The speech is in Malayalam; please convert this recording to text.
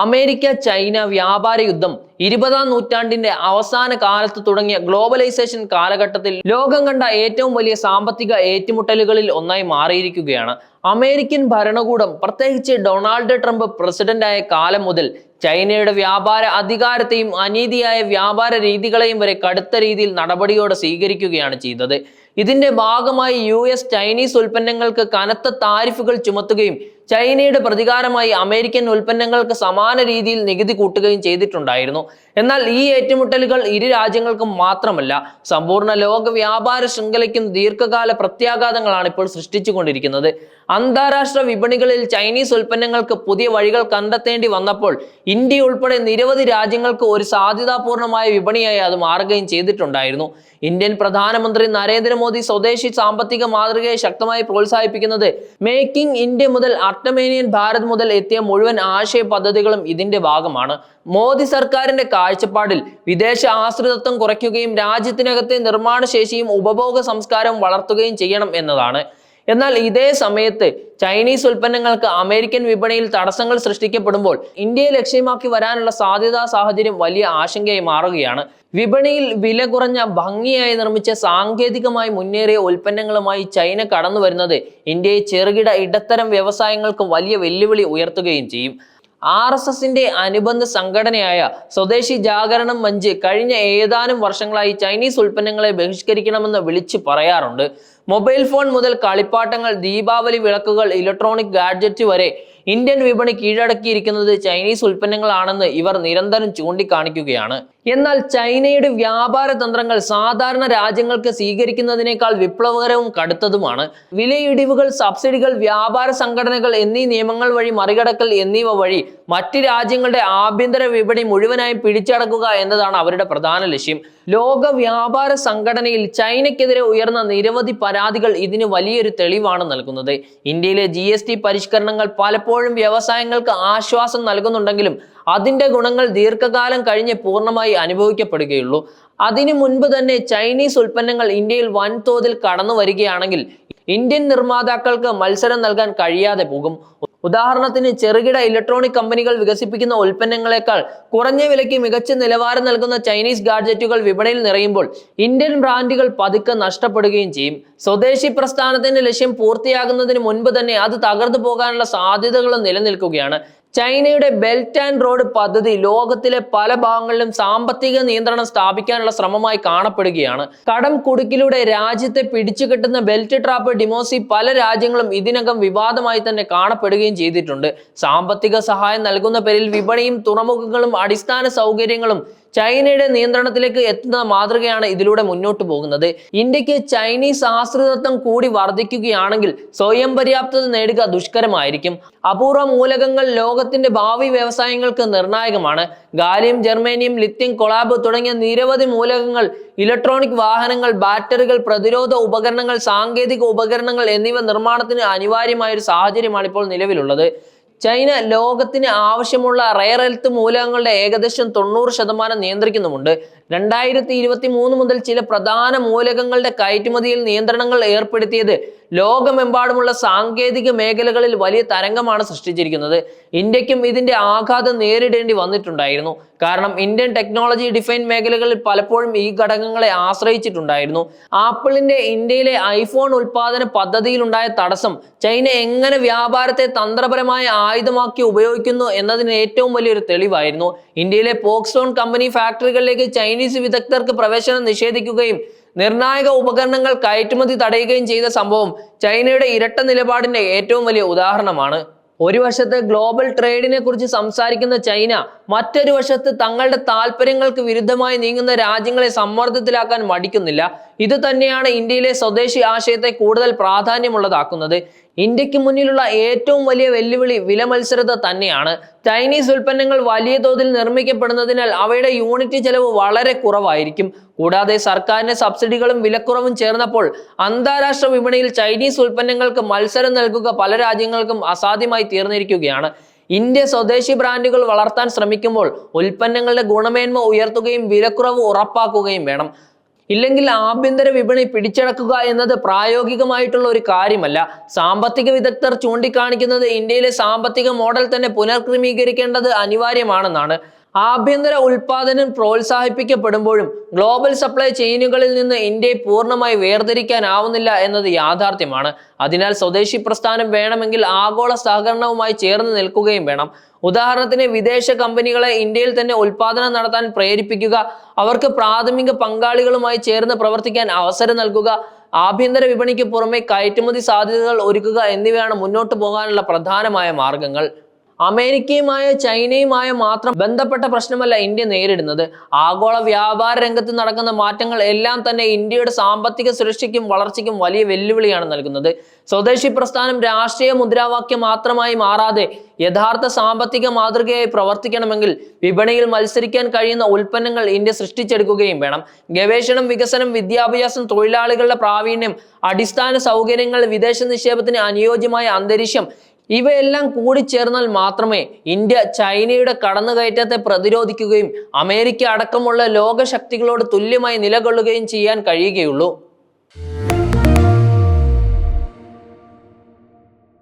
അമേരിക്ക ചൈന വ്യാപാര യുദ്ധം 20ാം നൂറ്റാണ്ടിന്റെ അവസാന കാലത്ത് തുടങ്ങിയ ഗ്ലോബലൈസേഷൻ കാലഘട്ടത്തിൽ ലോകം കണ്ട ഏറ്റവും വലിയ സാമ്പത്തിക ഏറ്റുമുട്ടലുകളിൽ ഒന്നായി മാറിയിരിക്കുകയാണ്. അമേരിക്കൻ ഭരണകൂടം, പ്രത്യേകിച്ച് ഡൊണാൾഡ് ട്രംപ് പ്രസിഡന്റായ കാലം മുതൽ ചൈനയുടെ വ്യാപാര അധികാരത്തെയും അനീതിയായ വ്യാപാര രീതികളെയും വരെ കടുത്ത രീതിയിൽ നടപടിയോടെ സ്വീകരിക്കുകയാണ് ചെയ്തത്. ഇതിന്റെ ഭാഗമായി ചൈനീസ് ഉൽപ്പന്നങ്ങൾക്ക് കനത്ത താരിഫുകൾ ചുമത്തുകയും ചൈനയുടെ പ്രതികാരമായി അമേരിക്കൻ ഉൽപ്പന്നങ്ങൾക്ക് സമാന രീതിയിൽ നികുതി കൂട്ടുകയും ചെയ്തിട്ടുണ്ടായിരുന്നു. എന്നാൽ ഈ ഏറ്റുമുട്ടലുകൾ ഇരു രാജ്യങ്ങൾക്കും മാത്രമല്ല, സമ്പൂർണ്ണ ലോക വ്യാപാര ശൃംഖലയ്ക്കും ദീർഘകാല പ്രത്യാഘാതങ്ങളാണ് ഇപ്പോൾ സൃഷ്ടിച്ചുകൊണ്ടിരിക്കുന്നത്. അന്താരാഷ്ട്ര വിപണികളിൽ ചൈനീസ് ഉൽപ്പന്നങ്ങൾക്ക് പുതിയ വഴികൾ കണ്ടെത്തേണ്ടി വന്നപ്പോൾ ഇന്ത്യ ഉൾപ്പെടെ നിരവധി രാജ്യങ്ങൾക്ക് ഒരു സാധ്യതാപൂർണമായ വിപണിയായി അത് മാറുകയും ചെയ്തിട്ടുണ്ടായിരുന്നു. ഇന്ത്യൻ പ്രധാനമന്ത്രി നരേന്ദ്രമോദി സ്വദേശി സാമ്പത്തിക മാതൃകയെ ശക്തമായി പ്രോത്സാഹിപ്പിക്കുന്നത് മേക്കിംഗ് ഇന്ത്യ മുതൽ അർട്ടമേനിയൻ ഭാരത് മുതൽ എത്തിയ മുഴുവൻ ആശയ പദ്ധതികളും ഇതിന്റെ ഭാഗമാണ്. മോദി സർക്കാരിന്റെ കാഴ്ചപ്പാടിൽ വിദേശ ആശ്രിതത്വം കുറയ്ക്കുകയും രാജ്യത്തിനകത്തെ നിർമ്മാണ ശേഷിയും ഉപഭോഗ സംസ്കാരവും വളർത്തുകയും ചെയ്യണം എന്നതാണ്. എന്നാൽ ഇതേ സമയത്ത് ചൈനീസ് ഉൽപ്പന്നങ്ങൾക്ക് അമേരിക്കൻ വിപണിയിൽ തടസ്സങ്ങൾ സൃഷ്ടിക്കപ്പെടുമ്പോൾ ഇന്ത്യയെ ലക്ഷ്യമാക്കി വരാനുള്ള സാധ്യതാ സാഹചര്യം വലിയ ആശങ്കയായി മാറുകയാണ്. വിപണിയിൽ വില കുറഞ്ഞ, ഭംഗിയായി നിർമ്മിച്ച, സാങ്കേതികമായി മുന്നേറിയ ഉൽപ്പന്നങ്ങളുമായി ചൈന കടന്നു വരുന്നത് ഇന്ത്യയെ ചെറുകിട ഇടത്തരം വ്യവസായങ്ങൾക്ക് വലിയ വെല്ലുവിളി ഉയർത്തുകയും ചെയ്യും. RSSന്റെ അനുബന്ധ സംഘടനയായ സ്വദേശി ജാഗരണം മഞ്ച് കഴിഞ്ഞ ഏതാനും വർഷങ്ങളായി ചൈനീസ് ഉൽപ്പന്നങ്ങളെ ബഹിഷ്കരിക്കണമെന്ന് വിളിച്ചു പറയാറുണ്ട്. മൊബൈൽ ഫോൺ മുതൽ കളിപ്പാട്ടങ്ങൾ, ദീപാവലി വിളക്കുകൾ, ഇലക്ട്രോണിക് ഗാഡ്ജറ്റ് വരെ ഇന്ത്യൻ വിപണി കീഴടക്കിയിരിക്കുന്നത് ചൈനീസ് ഉൽപ്പന്നങ്ങളാണെന്ന് ഇവർ നിരന്തരം ചൂണ്ടിക്കാണിക്കുകയാണ്. എന്നാൽ ചൈനയുടെ വ്യാപാര തന്ത്രങ്ങൾ സാധാരണ രാജ്യങ്ങൾക്ക് സ്വീകരിക്കുന്നതിനേക്കാൾ വിപ്ലവകരവും കടുത്തതുമാണ്. വിലയിടിവുകൾ, സബ്സിഡികൾ, വ്യാപാര സംഘടനകൾ എന്നീ നിയമങ്ങൾ വഴി മറികടക്കൽ എന്നിവ വഴി മറ്റ് രാജ്യങ്ങളുടെ ആഭ്യന്തര വിപണി മുഴുവനായും പിടിച്ചടക്കുക എന്നതാണ് അവരുടെ പ്രധാന ലക്ഷ്യം. ലോക വ്യാപാര സംഘടനയിൽ ചൈനയ്ക്കെതിരെ ഉയർന്ന നിരവധി പരാതികൾ ഇതിന് വലിയൊരു തെളിവാണ് നൽകുന്നത്. ഇന്ത്യയിലെ GST പരിഷ്കരണങ്ങൾ പലപ്പോഴും വ്യവസായങ്ങൾക്ക് ആശ്വാസം നൽകുന്നുണ്ടെങ്കിലും അതിന്റെ ഗുണങ്ങൾ ദീർഘകാലം കഴിഞ്ഞ് പൂർണ്ണമായി അനുഭവിക്കപ്പെടുകയുള്ളൂ. അതിനു മുൻപ് തന്നെ ചൈനീസ് ഉൽപ്പന്നങ്ങൾ ഇന്ത്യയിൽ വൻതോതിൽ കടന്നു വരികയാണെങ്കിൽ ഇന്ത്യൻ നിർമ്മാതാക്കൾക്ക് മത്സരം നൽകാൻ കഴിയാതെ പോകും. ഉദാഹരണത്തിന്, ചെറുകിട ഇലക്ട്രോണിക് കമ്പനികൾ വികസിപ്പിക്കുന്ന ഉൽപ്പന്നങ്ങളെക്കാൾ കുറഞ്ഞ വിലയ്ക്ക് മികച്ച നിലവാരം നൽകുന്ന ചൈനീസ് ഗാഡ്ജറ്റുകൾ വിപണിയിൽ നിറയുമ്പോൾ ഇന്ത്യൻ ബ്രാൻഡുകൾ പതുക്കെ നഷ്ടപ്പെടുകയും ചെയ്യും. സ്വദേശി പ്രസ്ഥാനത്തിന്റെ ലക്ഷ്യം പൂർത്തിയാകുന്നതിന് മുൻപ് തന്നെ അത് തകർന്നു പോകാനുള്ള സാധ്യതകളും നിലനിൽക്കുകയാണ്. ചൈനയുടെ ബെൽറ്റ് ആൻഡ് റോഡ് പദ്ധതി ലോകത്തിലെ പല ഭാഗങ്ങളിലും സാമ്പത്തിക നിയന്ത്രണം സ്ഥാപിക്കാനുള്ള ശ്രമമായി കാണപ്പെടുകയാണ്. കടം കുടുക്കിലൂടെ രാജ്യത്തെ പിടിച്ചുകെട്ടുന്ന ബെൽറ്റ് ട്രാപ്പ് ഡിമോസി പല രാജ്യങ്ങളും ഇതിനകം വിവാദമായി തന്നെ കാണപ്പെടുകയും ചെയ്തിട്ടുണ്ട്. സാമ്പത്തിക സഹായം നൽകുന്ന പേരിൽ വിപണിയും തുറമുഖങ്ങളും അടിസ്ഥാന സൗകര്യങ്ങളും ചൈനയുടെ നിയന്ത്രണത്തിലേക്ക് എത്തുന്ന മാതൃകയാണ് ഇതിലൂടെ മുന്നോട്ട് പോകുന്നത്. ഇന്ത്യക്ക് ചൈനീസ് ആശ്രിതത്വം കൂടി വർദ്ധിക്കുകയാണെങ്കിൽ സ്വയം പര്യാപ്തത നേടുക ദുഷ്കരമായിരിക്കും. അപൂർവ മൂലകങ്ങൾ ലോകത്തിന്റെ ഭാവി വ്യവസായങ്ങൾക്ക് നിർണായകമാണ്. ഗാലിയം, ജർമേനിയം, ലിത്യം, കൊളാബ് തുടങ്ങിയ നിരവധി മൂലകങ്ങൾ ഇലക്ട്രോണിക് വാഹനങ്ങൾ, ബാറ്ററികൾ, പ്രതിരോധ ഉപകരണങ്ങൾ, സാങ്കേതിക ഉപകരണങ്ങൾ എന്നിവ നിർമ്മാണത്തിന് അനിവാര്യമായ ഒരു സാഹചര്യമാണ് ഇപ്പോൾ നിലവിലുള്ളത്. ചൈന ലോകത്തിന് ആവശ്യമുള്ള റെയർ എർത്ത് മൂലകങ്ങളുടെ ഏകദേശം 90% നിയന്ത്രിക്കുന്നുമുണ്ട്. 2023 മുതൽ ചില പ്രധാന മൂലകങ്ങളുടെ കയറ്റുമതിയിൽ നിയന്ത്രണങ്ങൾ ഏർപ്പെടുത്തിയത് ലോകമെമ്പാടുമുള്ള സാങ്കേതിക മേഖലകളിൽ വലിയ തരംഗമാണ് സൃഷ്ടിച്ചിരിക്കുന്നത്. ഇന്ത്യക്കും ഇതിന്റെ ആഘാതം നേരിടേണ്ടി വന്നിട്ടുണ്ടായിരുന്നു. കാരണം ഇന്ത്യൻ ടെക്നോളജി ഡിഫൈൻ മേഖലകളിൽ പലപ്പോഴും ഈ ഘടകങ്ങളെ ആശ്രയിച്ചിട്ടുണ്ടായിരുന്നു. ആപ്പിളിന്റെ ഇന്ത്യയിലെ ഐഫോൺ ഉൽപാദന പദ്ധതിയിലുണ്ടായ തടസ്സം ചൈന എങ്ങനെ വ്യാപാരത്തെ തന്ത്രപരമായ ആയുധമാക്കി ഉപയോഗിക്കുന്നു എന്നതിന് ഏറ്റവും വലിയൊരു തെളിവായിരുന്നു. ഇന്ത്യയിലെ പോക്സോൺ കമ്പനി ഫാക്ടറികളിലേക്ക് ചൈനീസ് വിദഗ്ധർക്ക് പ്രവേശനം നിഷേധിക്കുകയും നിർണായക ഉപകരണങ്ങൾ കയറ്റുമതി തടയുകയും ചെയ്ത സംഭവം ചൈനയുടെ ഇരട്ട നിലപാടിന്റെ ഏറ്റവും വലിയ ഉദാഹരണമാണ്. ഒരു വശത്ത് ഗ്ലോബൽ ട്രേഡിനെ കുറിച്ച് സംസാരിക്കുന്ന ചൈന, മറ്റൊരു വശത്ത് തങ്ങളുടെ താല്പര്യങ്ങൾക്ക് വിരുദ്ധമായി നീങ്ങുന്ന രാജ്യങ്ങളെ സമ്മർദ്ദത്തിലാക്കാൻ മടിക്കുന്നില്ല. ഇത് തന്നെയാണ് ഇന്ത്യയിലെ സ്വദേശി ആശയത്തെ കൂടുതൽ പ്രാധാന്യമുള്ളതാക്കുന്നത്. ഇന്ത്യക്ക് മുന്നിലുള്ള ഏറ്റവും വലിയ വെല്ലുവിളി വില മത്സരത തന്നെയാണ്. ചൈനീസ് ഉൽപ്പന്നങ്ങൾ വലിയ തോതിൽ നിർമ്മിക്കപ്പെടുന്നതിനാൽ അവയുടെ യൂണിറ്റ് ചെലവ് വളരെ കുറവായിരിക്കും. കൂടാതെ സർക്കാരിന്റെ സബ്സിഡികളും വിലക്കുറവും ചേർന്നപ്പോൾ അന്താരാഷ്ട്ര വിപണിയിൽ ചൈനീസ് ഉൽപ്പന്നങ്ങൾക്ക് മത്സരം നൽകുക പല രാജ്യങ്ങൾക്കും അസാധ്യമായി തീർന്നിരിക്കുകയാണ്. ഇന്ത്യ സ്വദേശി ബ്രാൻഡുകൾ വളർത്താൻ ശ്രമിക്കുമ്പോൾ ഉൽപ്പന്നങ്ങളുടെ ഗുണമേന്മ ഉയർത്തുകയും വിലക്കുറവ് ഉറപ്പാക്കുകയും വേണം. ഇല്ലെങ്കിൽ ആഭ്യന്തര വിപണി പിടിച്ചടക്കുക എന്നത് പ്രായോഗികമായിട്ടുള്ള ഒരു കാര്യമല്ല. സാമ്പത്തിക വിദഗ്ധർ ചൂണ്ടിക്കാണിക്കുന്നത് ഇന്ത്യയിലെ സാമ്പത്തിക മോഡൽ തന്നെ പുനർക്രമീകരിക്കേണ്ടത് അനിവാര്യമാണെന്നാണ്. ആഭ്യന്തര ഉൽപാദനം പ്രോത്സാഹിപ്പിക്കപ്പെടുമ്പോഴും ഗ്ലോബൽ സപ്ലൈ ചെയിനുകളിൽ നിന്ന് ഇന്ത്യയെ പൂർണ്ണമായി വേർതിരിക്കാനാവുന്നില്ല എന്നത് യാഥാർത്ഥ്യമാണ്. അതിനാൽ സ്വദേശി പ്രസ്ഥാനം വേണമെങ്കിൽ ആഗോള സഹകരണവുമായി ചേർന്ന് നിൽക്കുകയും വേണം. ഉദാഹരണത്തിന് വിദേശ കമ്പനികളെ ഇന്ത്യയിൽ തന്നെ ഉൽപാദനം നടത്താൻ പ്രേരിപ്പിക്കുക, അവർക്ക് പ്രാഥമിക പങ്കാളികളുമായി ചേർന്ന് പ്രവർത്തിക്കാൻ അവസരം നൽകുക, ആഭ്യന്തര വിപണിക്ക് പുറമെ കയറ്റുമതി സാധ്യതകൾ ഒരുക്കുക എന്നിവയാണ് മുന്നോട്ട് പോകാനുള്ള പ്രധാനമായ മാർഗങ്ങൾ. അമേരിക്കയുമായോ ചൈനയുമായോ മാത്രം ബന്ധപ്പെട്ട പ്രശ്നമല്ല ഇന്ത്യ നേരിടുന്നത്. ആഗോള വ്യാപാര രംഗത്ത് നടക്കുന്ന മാറ്റങ്ങൾ എല്ലാം തന്നെ ഇന്ത്യയുടെ സാമ്പത്തിക സുരക്ഷയ്ക്കും വളർച്ചയ്ക്കും വലിയ വെല്ലുവിളിയാണ് നൽകുന്നത്. സ്വദേശി പ്രസ്ഥാനം രാഷ്ട്രീയ മുദ്രാവാക്യം മാത്രമായി മാറാതെ യഥാർത്ഥ സാമ്പത്തിക മാതൃകയായി പ്രവർത്തിക്കണമെങ്കിൽ വിപണിയിൽ മത്സരിക്കാൻ കഴിയുന്ന ഉൽപ്പന്നങ്ങൾ ഇന്ത്യ സൃഷ്ടിച്ചെടുക്കുകയും വേണം. ഗവേഷണം, വികസനം, വിദ്യാഭ്യാസം, തൊഴിലാളികളുടെ പ്രാവീണ്യം, അടിസ്ഥാന സൗകര്യങ്ങൾ, വിദേശ നിക്ഷേപത്തിന് അനുയോജ്യമായ അന്തരീക്ഷം ഇവയെല്ലാം കൂടിച്ചേർന്നാൽ മാത്രമേ ഇന്ത്യ ചൈനയുടെ കടന്നുകയറ്റത്തെ പ്രതിരോധിക്കുകയും അമേരിക്ക അടക്കമുള്ള ലോകശക്തികളോട് തുല്യമായി നിലകൊള്ളുകയും ചെയ്യാൻ കഴിയുകയുള്ളൂ.